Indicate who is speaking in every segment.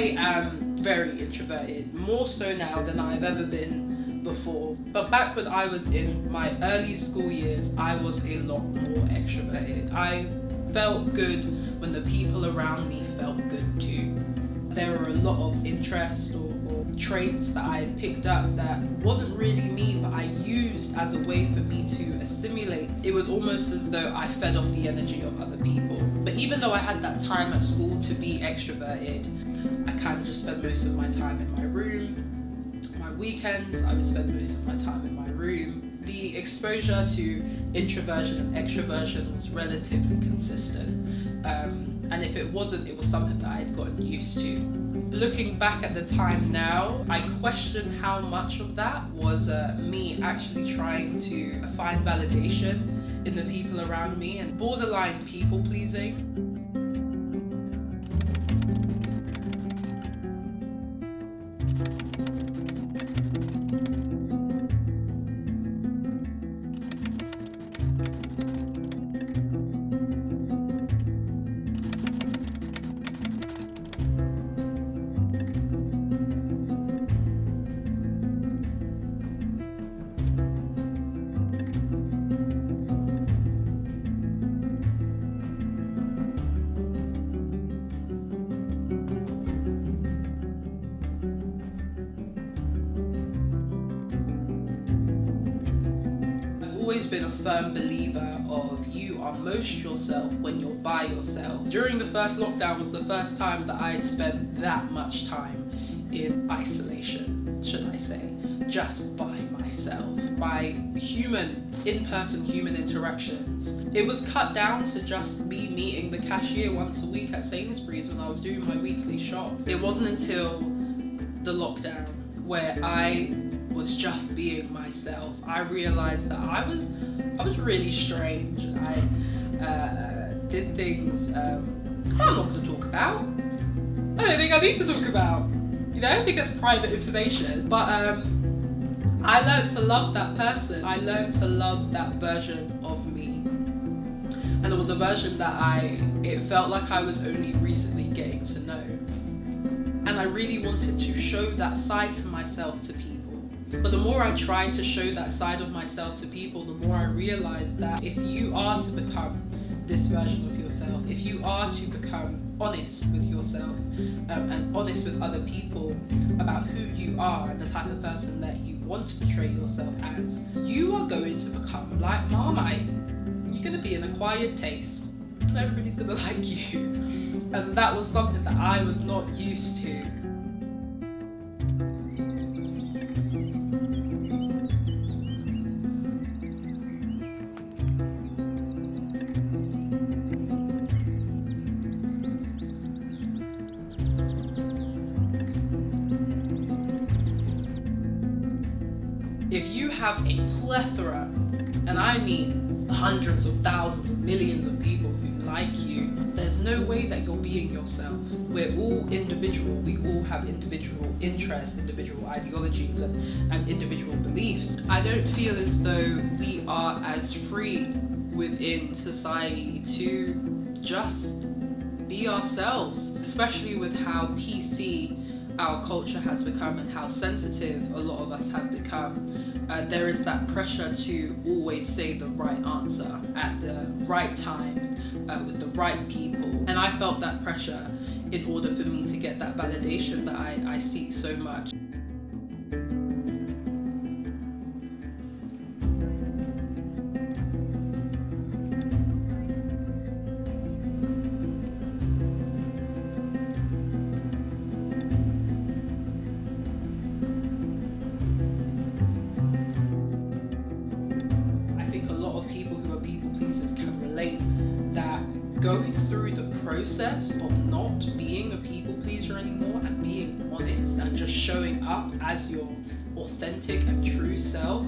Speaker 1: I am very introverted, more so now than I've ever been before. But back when I was in my early school years, I was a lot more extroverted. I felt good when the people around me felt good too. There were a lot of interests or traits that I had picked up that wasn't really me, but I used as a way for me to assimilate. It was almost as though I fed off the energy of other people. But even though I had that time at school to be extroverted, I kind of just spent most of my time in my room. My weekends, I would spend most of my time in my room. The exposure to introversion and extroversion was relatively consistent. And if it wasn't, it was something that I'd gotten used to. Looking back at the time now, I question how much of that was me actually trying to find validation in the people around me and borderline people pleasing. Always been a firm believer of you are most yourself when you're by yourself. During the first lockdown was the first time that I had spent that much time in isolation, should I say, just by myself, by in-person human interactions. It was cut down to just me meeting the cashier once a week at Sainsbury's when I was doing my weekly shop. It wasn't until the lockdown where I was just being myself. I realized that I was really strange. I did things I'm not going to talk about. I don't think I need to talk about. You know, I think it's private information. But I learned to love that person. I learned to love that version of me. And there was a version that it felt like I was only recently getting to know. And I really wanted to show that side to myself to people. But the more I tried to show that side of myself to people, the more I realized that if you are to become this version of yourself, if you are to become honest with yourself and honest with other people about who you are and the type of person that you want to portray yourself as, you are going to become like Marmite. You're going to be an acquired taste. Not everybody's going to like you. And that was something that I was not used to. If you have a plethora, and I mean hundreds of thousands of millions of people who like you, there's no way that you're being yourself. We're all individual. We all have individual interests, individual ideologies, and individual beliefs. I don't feel as though we are as free within society to just be ourselves, especially with how PC our culture has become and how sensitive a lot of us have become. There is that pressure to always say the right answer at the right time with the right people. And I felt that pressure in order for me to get that validation that I seek so much. That going through the process of not being a people pleaser anymore and being honest and just showing up as your authentic and true self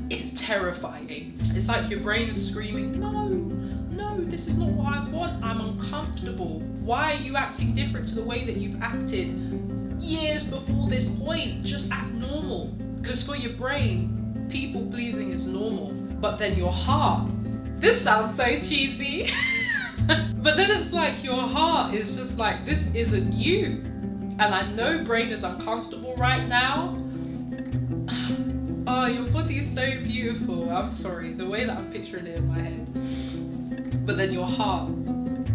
Speaker 1: is terrifying. It's like your brain is screaming, no, this is not what I want. I'm uncomfortable. Why are you acting different to the way that you've acted years before this point? Just act normal. Because for your brain, people pleasing is normal. But then your heart, this sounds so cheesy, but then it's like your heart is just like, this isn't you. And I know brain is uncomfortable right now. Oh, your body is so beautiful. I'm sorry, the way that I'm picturing it in my head. But then your heart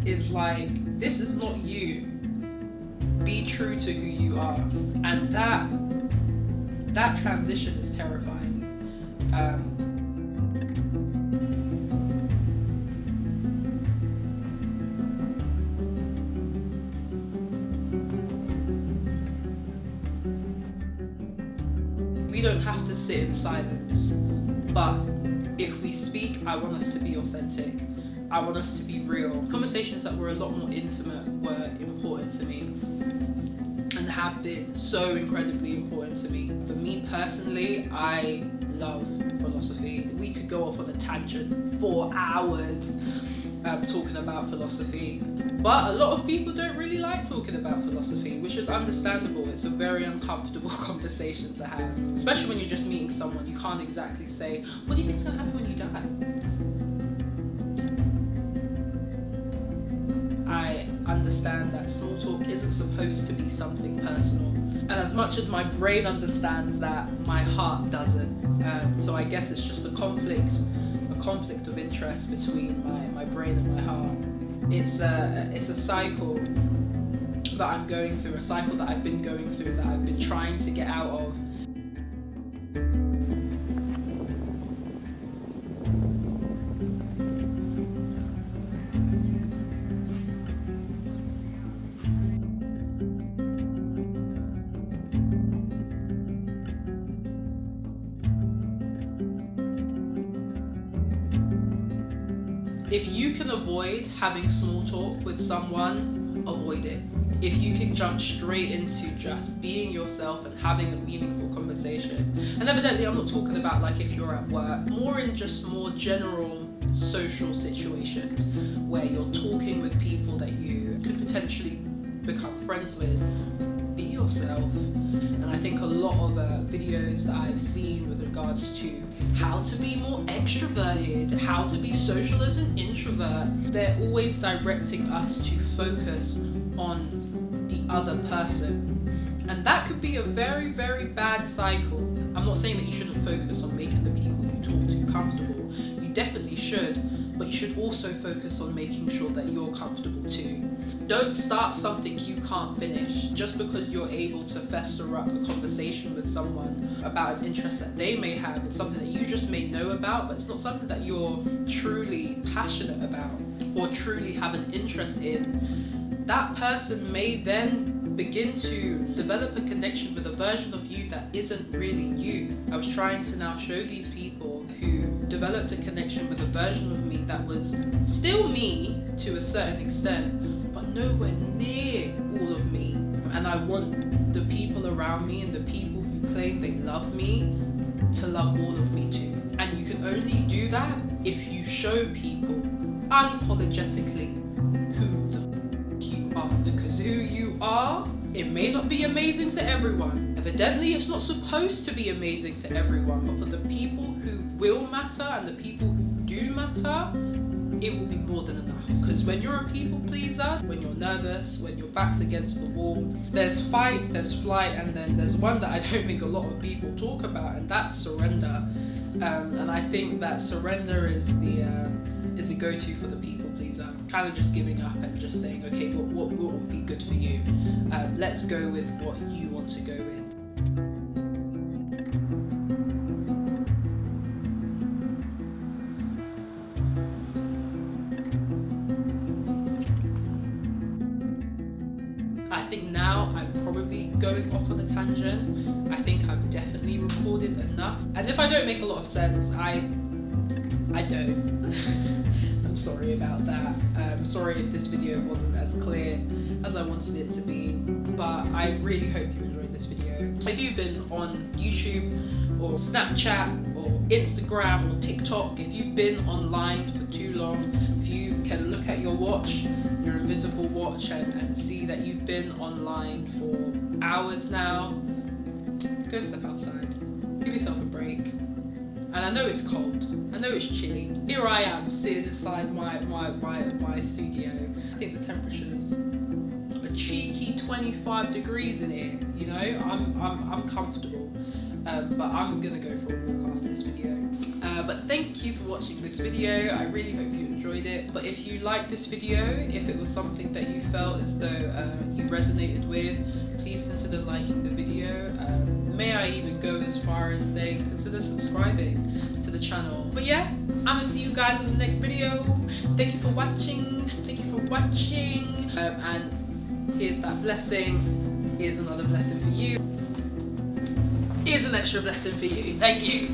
Speaker 1: is like, this is not you. Be true to who you are. And that transition is terrifying. We don't have to sit in silence, but if we speak, I want us to be authentic. I want us to be real. Conversations that were a lot more intimate were important to me and have been so incredibly important to me. For me personally, I love philosophy. We could go off on a tangent for hours talking about philosophy, but a lot of people don't really like talking about philosophy, which is understandable. It's a very uncomfortable conversation to have, especially when you're just meeting someone. You can't exactly say, what do you think's gonna happen when you die? I understand that small talk isn't supposed to be something personal, and as much as my brain understands that, my heart doesn't. So I guess it's just a conflict of interest between my brain and my heart. It's a cycle that I'm going through, a cycle that I've been going through, that I've been trying to get out of. If you can avoid having small talk with someone, avoid it. If you can jump straight into just being yourself and having a meaningful conversation. And evidently I'm not talking about like if you're at work, more in just more general social situations where you're talking with people that you could potentially become friends with. Be yourself. And I think a lot of videos that I've seen with regards to how to be more extroverted, how to be social as an introvert, they're always directing us to focus on the other person. And that could be a very, very bad cycle. I'm not saying that you shouldn't focus on making the people you talk to comfortable. You definitely should, but you should also focus on making sure that you're comfortable too. Don't start something you can't finish just because you're able to fester up a conversation with someone about an interest that they may have. It's something that you just may know about, but it's not something that you're truly passionate about or truly have an interest in. That person may then begin to develop a connection with a version of you that isn't really you. I was trying to now show these people who developed a connection with a version of me that was still me to a certain extent, but nowhere near all of me. And I want the people around me and the people who claim they love me to love all of me too. And you can only do that if you show people unapologetically who the you are. Because who you are, it may not be amazing to everyone. Evidently, it's not supposed to be amazing to everyone, but for the people who will matter and the people who do matter, it will be more than enough. Because when you're a people pleaser, when you're nervous, when your back's against the wall, there's fight, there's flight, and then there's one that I don't think a lot of people talk about, and that's surrender. And I think that surrender is the go-to for the people pleaser. Kind of just giving up and just saying, okay, what will be good for you? Let's go with what you want to go with. I think now I'm probably going off on a tangent. I think I've definitely recorded enough. And if I don't make a lot of sense, I don't. I'm sorry about that. I'm sorry if this video wasn't as clear as I wanted it to be. But I really hope you enjoyed this video. If you've been on YouTube or Snapchat or Instagram or TikTok, if you've been online for too long, if you can look at your watch, your invisible watch, and see that you've been online for hours now, go step outside. Give yourself a break. And I know it's cold. I know it's chilly. Here I am sitting inside my studio. I think the temperatures are cheeky 25 degrees in here, you know, I'm comfortable. But I'm gonna go for a walk after this video. But thank you for watching this video. I really hope you enjoyed it. But if you liked this video, if it was something that you felt as though you resonated with, please consider liking the video. May I even go as far as saying consider subscribing to the channel. But yeah, I'm gonna see you guys in the next video. Thank you for watching. Thank you for watching. And here's that blessing. Here's another blessing for you. Here's an extra blessing for you. Thank you.